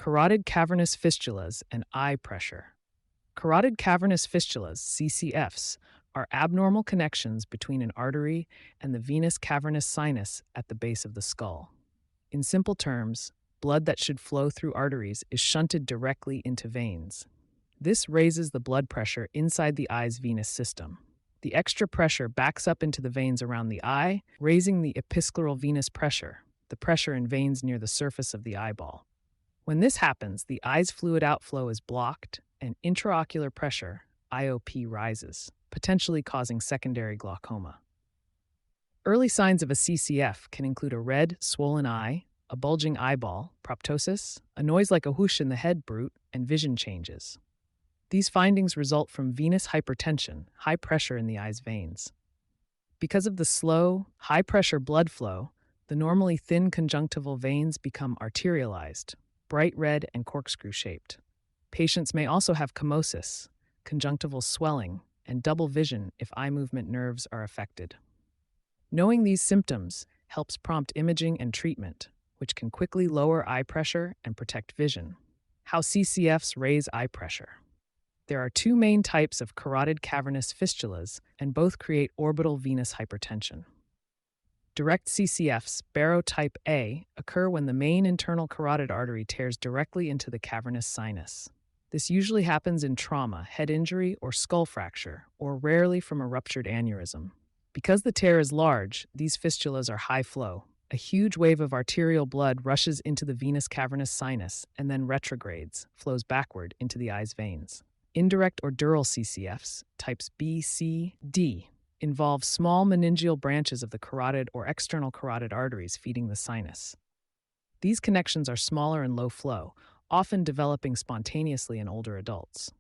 Carotid-Cavernous fistulas and eye pressure. Carotid-Cavernous fistulas, CCFs, are abnormal connections between an artery and the venous cavernous sinus at the base of the skull. In simple terms, blood that should flow through arteries is shunted directly into veins. This raises the blood pressure inside the eye's venous system. The extra pressure backs up into the veins around the eye, raising the episcleral venous pressure, the pressure in veins near the surface of the eyeball. When this happens, the eye's fluid outflow is blocked and intraocular pressure, IOP, rises, potentially causing secondary glaucoma. Early signs of a CCF can include a red, swollen eye, a bulging eyeball, proptosis, a noise like a whoosh in the head, bruit, and vision changes. These findings result from venous hypertension, high pressure in the eye's veins. Because of the slow, high-pressure blood flow, the normally thin conjunctival veins become arterialized, bright red and corkscrew-shaped. Patients may also have chemosis, conjunctival swelling, and double vision if eye movement nerves are affected. Knowing these symptoms helps prompt imaging and treatment, which can quickly lower eye pressure and protect vision. How CCFs raise eye pressure. There are two main types of carotid-cavernous fistulas, and both create orbital venous hypertension. Direct CCFs, barotype A, occur when the main internal carotid artery tears directly into the cavernous sinus. This usually happens in trauma, head injury, or skull fracture, or rarely from a ruptured aneurysm. Because the tear is large, these fistulas are high flow. A huge wave of arterial blood rushes into the venous cavernous sinus and then retrogrades, flows backward into the eye's veins. Indirect or dural CCFs, types B, C, D, involve small meningeal branches of the carotid or external carotid arteries feeding the sinus. These connections are smaller and low flow, often developing spontaneously in older adults.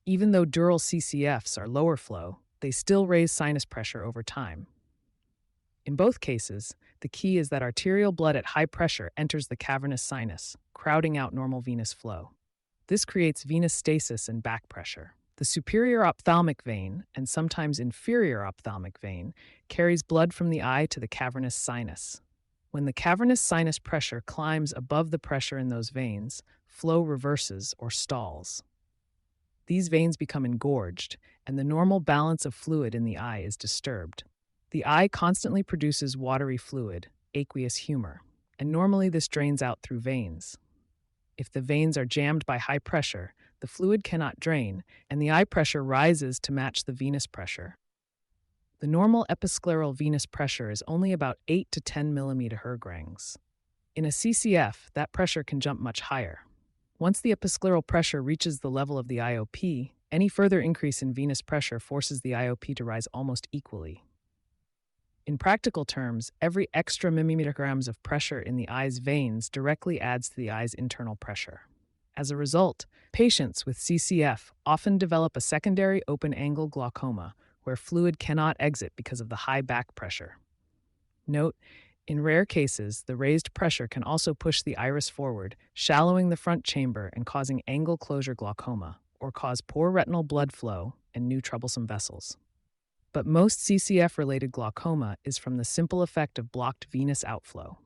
Even though dural CCFs are lower flow, they still raise sinus pressure over time. In both cases, the key is that arterial blood at high pressure enters the cavernous sinus, crowding out normal venous flow. This creates venous stasis and back pressure. The superior ophthalmic vein, and sometimes inferior ophthalmic vein, carries blood from the eye to the cavernous sinus. When the cavernous sinus pressure climbs above the pressure in those veins, flow reverses or stalls. These veins become engorged, and the normal balance of fluid in the eye is disturbed. The eye constantly produces watery fluid, aqueous humor, and normally this drains out through veins. If the veins are jammed by high pressure, the fluid cannot drain, and the eye pressure rises to match the venous pressure. The normal episcleral venous pressure is only about 8 to 10 millimeter Hg. In a CCF, that pressure can jump much higher. Once the episcleral pressure reaches the level of the IOP, any further increase in venous pressure forces the IOP to rise almost equally. In practical terms, every extra millimetergrams of pressure in the eye's veins directly adds to the eye's internal pressure. As a result, patients with CCF often develop a secondary open-angle glaucoma, where fluid cannot exit because of the high back pressure. Note, in rare cases, the raised pressure can also push the iris forward, shallowing the front chamber and causing angle closure glaucoma, or cause poor retinal blood flow and new troublesome vessels. But most CCF-related glaucoma is from the simple effect of blocked venous outflow.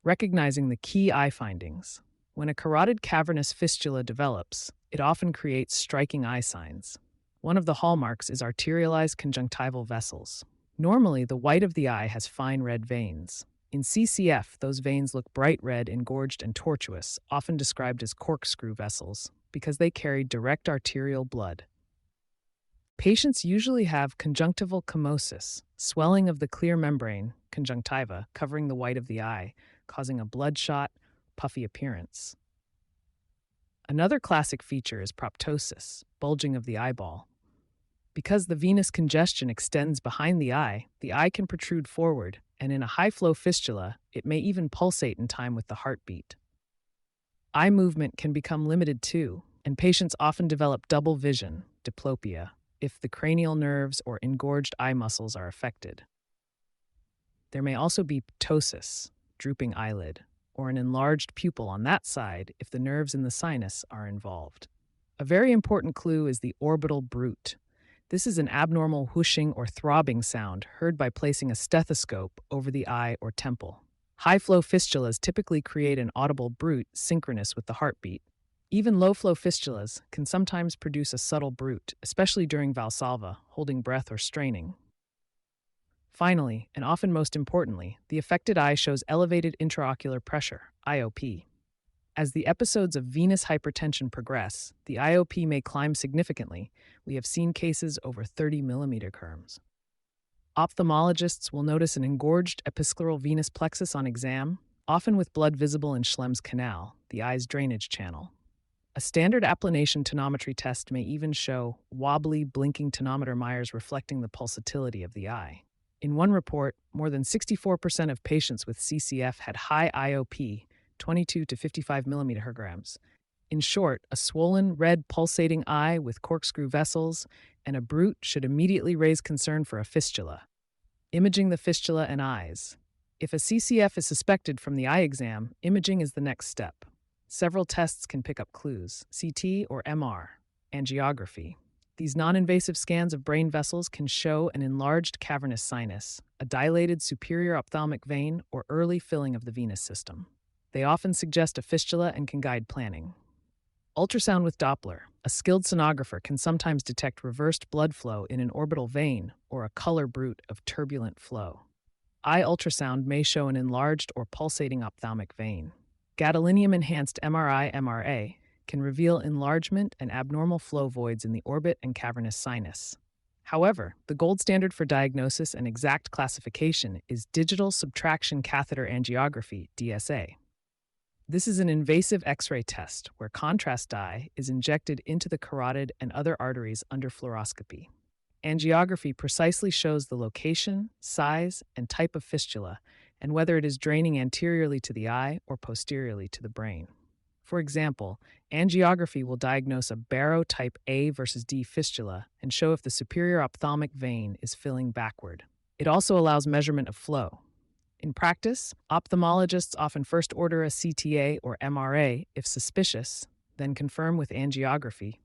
Recognizing the key eye findings. When a carotid-cavernous fistula develops, it often creates striking eye signs. One of the hallmarks is arterialized conjunctival vessels. Normally, the white of the eye has fine red veins. In CCF, those veins look bright red, engorged, and tortuous, often described as corkscrew vessels, because they carry direct arterial blood. Patients usually have conjunctival chemosis, swelling of the clear membrane, conjunctiva, covering the white of the eye, causing a bloodshot, puffy appearance. Another classic feature is proptosis, bulging of the eyeball. Because the venous congestion extends behind the eye can protrude forward, and in a high-flow fistula, it may even pulsate in time with the heartbeat. Eye movement can become limited too, and patients often develop double vision, diplopia, if the cranial nerves or engorged eye muscles are affected. There may also be ptosis, drooping eyelid, or an enlarged pupil on that side if the nerves in the sinus are involved. A very important clue is the orbital bruit. This is an abnormal whooshing or throbbing sound heard by placing a stethoscope over the eye or temple. High-flow fistulas typically create an audible bruit synchronous with the heartbeat. Even low-flow fistulas can sometimes produce a subtle bruit, especially during Valsalva, holding breath or straining. Finally, and often most importantly, the affected eye shows elevated intraocular pressure, IOP. As the episodes of venous hypertension progress, the IOP may climb significantly. We have seen cases over 30 millimeter curves. Ophthalmologists will notice an engorged episcleral venous plexus on exam, often with blood visible in Schlemm's canal, the eye's drainage channel. A standard applanation tonometry test may even show wobbly, blinking tonometer mires reflecting the pulsatility of the eye. In one report, more than 64% of patients with CCF had high IOP, 22 to 55 millimeter. In short, a swollen, red, pulsating eye with corkscrew vessels and a bruit should immediately raise concern for a fistula. Imaging the fistula and eyes. If a CCF is suspected from the eye exam, imaging is the next step. Several tests can pick up clues: CT or MR, angiography. These non-invasive scans of brain vessels can show an enlarged cavernous sinus, a dilated superior ophthalmic vein, or early filling of the venous system. They often suggest a fistula and can guide planning. Ultrasound with Doppler. A skilled sonographer can sometimes detect reversed blood flow in an orbital vein or a color bruit of turbulent flow. Eye ultrasound may show an enlarged or pulsating ophthalmic vein. Gadolinium-enhanced MRI/MRA can reveal enlargement and abnormal flow voids in the orbit and cavernous sinus. However, the gold standard for diagnosis and exact classification is digital subtraction catheter angiography, DSA. This is an invasive X-ray test where contrast dye is injected into the carotid and other arteries under fluoroscopy. Angiography precisely shows the location, size, and type of fistula, and whether it is draining anteriorly to the eye or posteriorly to the brain. For example, angiography will diagnose a Barrow type A versus D fistula and show if the superior ophthalmic vein is filling backward. It also allows measurement of flow. In practice, ophthalmologists often first order a CTA or MRA if suspicious, then confirm with angiography.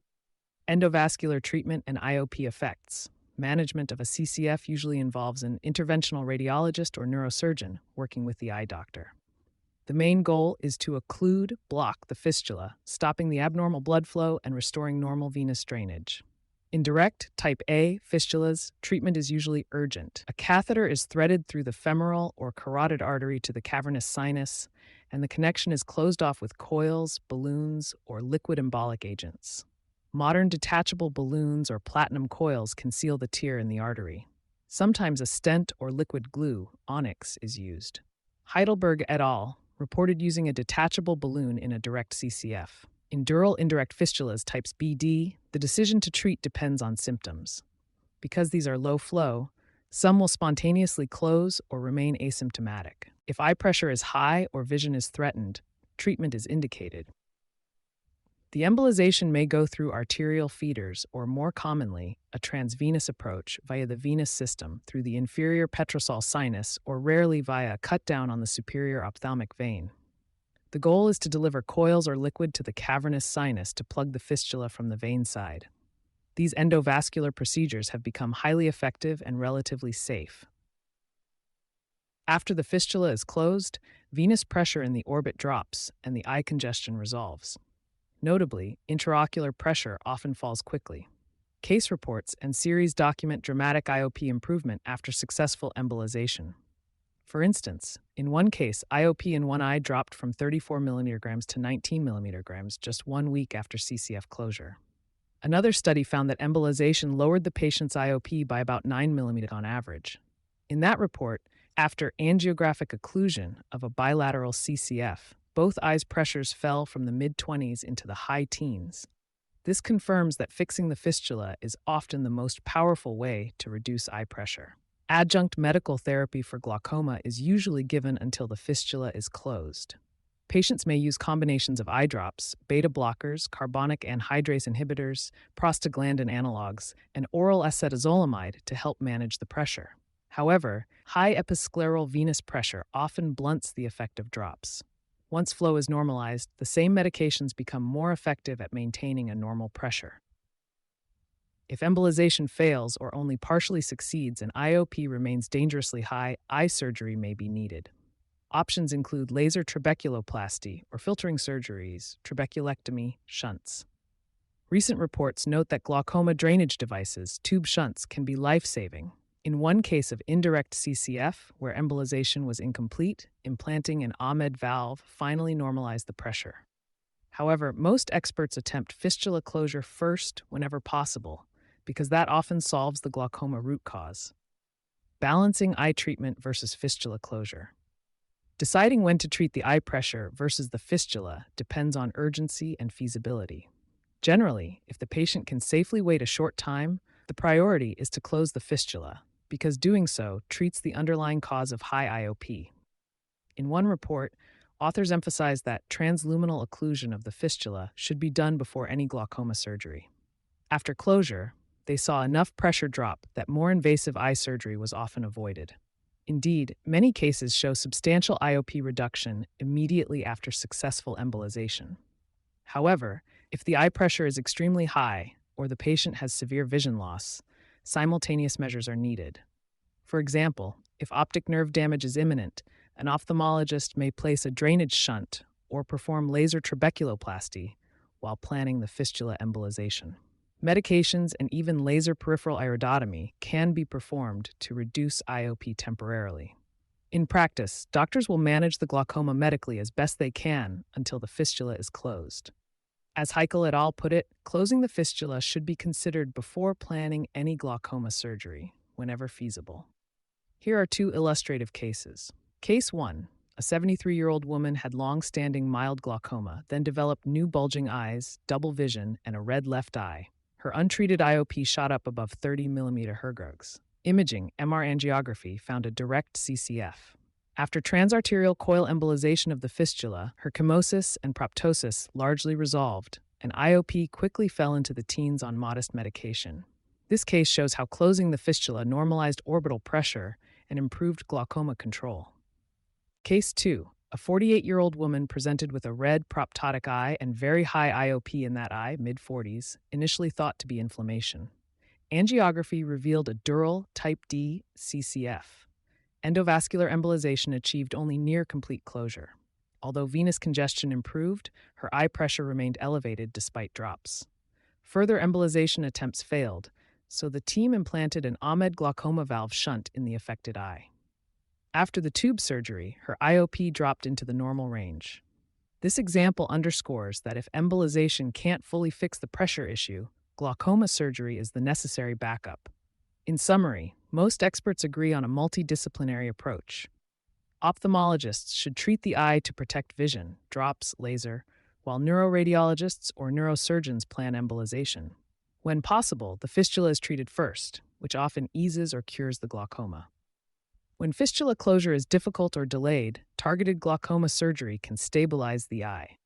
Endovascular treatment and IOP effects. Management of a CCF usually involves an interventional radiologist or neurosurgeon working with the eye doctor. The main goal is to block the fistula, stopping the abnormal blood flow and restoring normal venous drainage. In direct, type A fistulas, treatment is usually urgent. A catheter is threaded through the femoral or carotid artery to the cavernous sinus, and the connection is closed off with coils, balloons, or liquid embolic agents. Modern detachable balloons or platinum coils can seal the tear in the artery. Sometimes a stent or liquid glue, onyx, is used. Heidelberg et al. Reported using a detachable balloon in a direct CCF. In dural indirect fistulas types BD, the decision to treat depends on symptoms. Because these are low flow, some will spontaneously close or remain asymptomatic. If eye pressure is high or vision is threatened, treatment is indicated. The embolization may go through arterial feeders or, more commonly, a transvenous approach via the venous system through the inferior petrosal sinus or rarely via a cut down on the superior ophthalmic vein. The goal is to deliver coils or liquid to the cavernous sinus to plug the fistula from the vein side. These endovascular procedures have become highly effective and relatively safe. After the fistula is closed, venous pressure in the orbit drops and the eye congestion resolves. Notably, intraocular pressure often falls quickly. Case reports and series document dramatic IOP improvement after successful embolization. For instance, in one case, IOP in one eye dropped from 34 milligrams to 19 milligrams just 1 week after CCF closure. Another study found that embolization lowered the patient's IOP by about 9 millimeters on average. In that report, after angiographic occlusion of a bilateral CCF, both eyes' pressures fell from the mid-20s into the high teens. This confirms that fixing the fistula is often the most powerful way to reduce eye pressure. Adjunct medical therapy for glaucoma is usually given until the fistula is closed. Patients may use combinations of eye drops, beta blockers, carbonic anhydrase inhibitors, prostaglandin analogs, and oral acetazolamide to help manage the pressure. However, high episcleral venous pressure often blunts the effect of drops. Once flow is normalized, the same medications become more effective at maintaining a normal pressure. If embolization fails or only partially succeeds and IOP remains dangerously high, eye surgery may be needed. Options include laser trabeculoplasty or filtering surgeries, trabeculectomy, shunts. Recent reports note that glaucoma drainage devices, tube shunts, can be life-saving. In one case of indirect CCF, where embolization was incomplete, implanting an Ahmed valve finally normalized the pressure. However, most experts attempt fistula closure first whenever possible, because that often solves the glaucoma root cause. Balancing eye treatment versus fistula closure. Deciding when to treat the eye pressure versus the fistula depends on urgency and feasibility. Generally, if the patient can safely wait a short time, the priority is to close the fistula, because doing so treats the underlying cause of high IOP. In one report, authors emphasized that transluminal occlusion of the fistula should be done before any glaucoma surgery. After closure, they saw enough pressure drop that more invasive eye surgery was often avoided. Indeed, many cases show substantial IOP reduction immediately after successful embolization. However, if the eye pressure is extremely high or the patient has severe vision loss, simultaneous measures are needed. For example, if optic nerve damage is imminent, an ophthalmologist may place a drainage shunt or perform laser trabeculoplasty while planning the fistula embolization. Medications and even laser peripheral iridotomy can be performed to reduce IOP temporarily. In practice, doctors will manage the glaucoma medically as best they can until the fistula is closed. As Heikel et al. Put it, closing the fistula should be considered before planning any glaucoma surgery, whenever feasible. Here are two illustrative cases. Case 1. A 73-year-old woman had long-standing mild glaucoma, then developed new bulging eyes, double vision, and a red left eye. Her untreated IOP shot up above 30 mm Hz. Imaging, MR angiography, found a direct CCF. After transarterial coil embolization of the fistula, her chemosis and proptosis largely resolved, and IOP quickly fell into the teens on modest medication. This case shows how closing the fistula normalized orbital pressure and improved glaucoma control. Case 2. A 48-year-old woman presented with a red proptotic eye and very high IOP in that eye, mid-40s, initially thought to be inflammation. Angiography revealed a dural type D CCF. Endovascular embolization achieved only near complete closure. Although venous congestion improved, her eye pressure remained elevated despite drops. Further embolization attempts failed, so the team implanted an Ahmed glaucoma valve shunt in the affected eye. After the tube surgery, her IOP dropped into the normal range. This example underscores that if embolization can't fully fix the pressure issue, glaucoma surgery is the necessary backup. In summary, most experts agree on a multidisciplinary approach. Ophthalmologists should treat the eye to protect vision, drops, laser, while neuroradiologists or neurosurgeons plan embolization. When possible, the fistula is treated first, which often eases or cures the glaucoma. When fistula closure is difficult or delayed, targeted glaucoma surgery can stabilize the eye.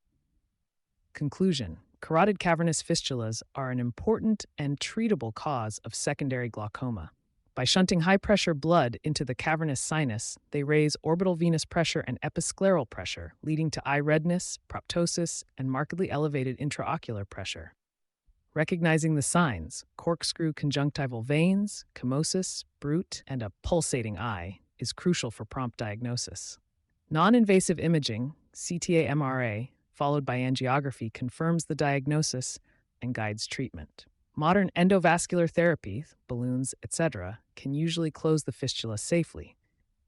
Conclusion: carotid-cavernous fistulas are an important and treatable cause of secondary glaucoma. By shunting high-pressure blood into the cavernous sinus, they raise orbital venous pressure and episcleral pressure, leading to eye redness, proptosis, and markedly elevated intraocular pressure. Recognizing the signs, corkscrew-conjunctival veins, chemosis, bruit, and a pulsating eye, is crucial for prompt diagnosis. Non-invasive imaging, CTA-MRA, followed by angiography, confirms the diagnosis and guides treatment. Modern endovascular therapy, balloons, etc., can usually close the fistula safely.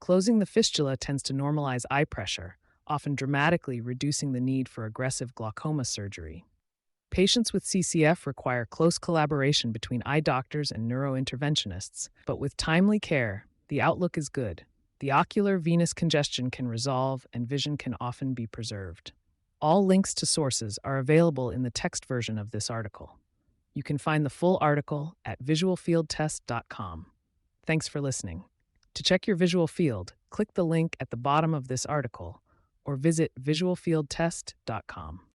Closing the fistula tends to normalize eye pressure, often dramatically reducing the need for aggressive glaucoma surgery. Patients with CCF require close collaboration between eye doctors and neurointerventionists, but with timely care, the outlook is good. The ocular venous congestion can resolve and vision can often be preserved. All links to sources are available in the text version of this article. You can find the full article at visualfieldtest.com. Thanks for listening. To check your visual field, click the link at the bottom of this article or visit visualfieldtest.com.